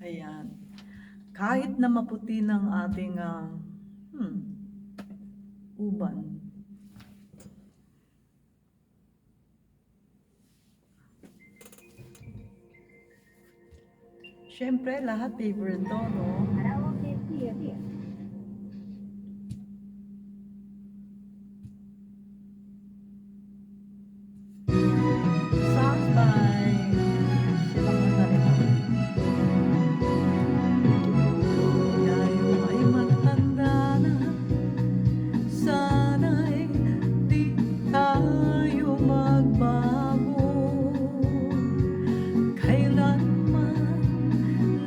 Ayan. Kahit na maputi ng ating uban. Siyempre, lahat favorite to, no? Songs by Silang Matarita. Tayo ay matanda na, sana'y di tayo magbago. Kailanman,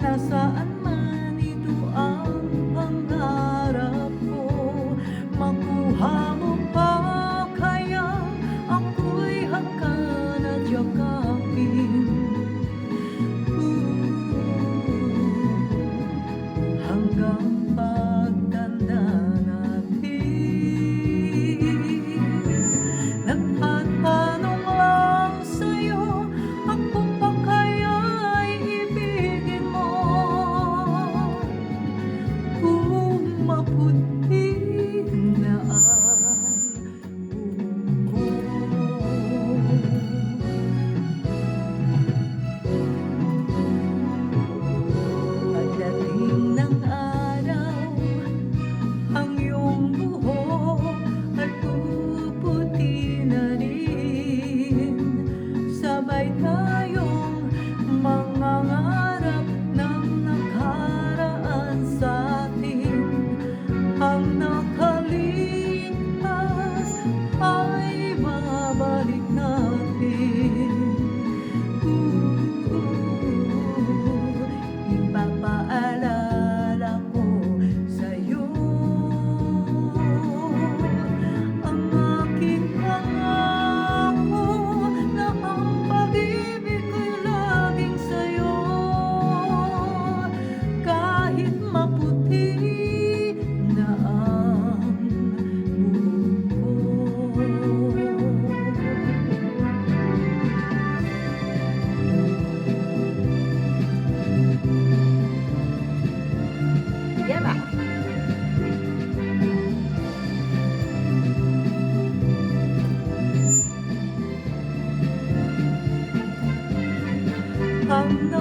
nasaan man ito ang pangarap ko. Makuha mo pa kaya ako'y hanggan at yakapin. Hanggang pagtanda natin. Nagtatanong lang sa'yo, ako pa kaya'y ibigin mo? Kung maputi na ang buhok ko. Pagdating ng araw, ang iyong buhok ay puputi na rin. Sabay tayong mangangarap ng nakaraan sa atin. Ang nakalipas ay babalik natin. Ipapaalala ko sa'yo ang aking pangako na ang pag-ibig ko'y laging sa'yo. Kahit maputi na ang buhok ko. Yaba. Ang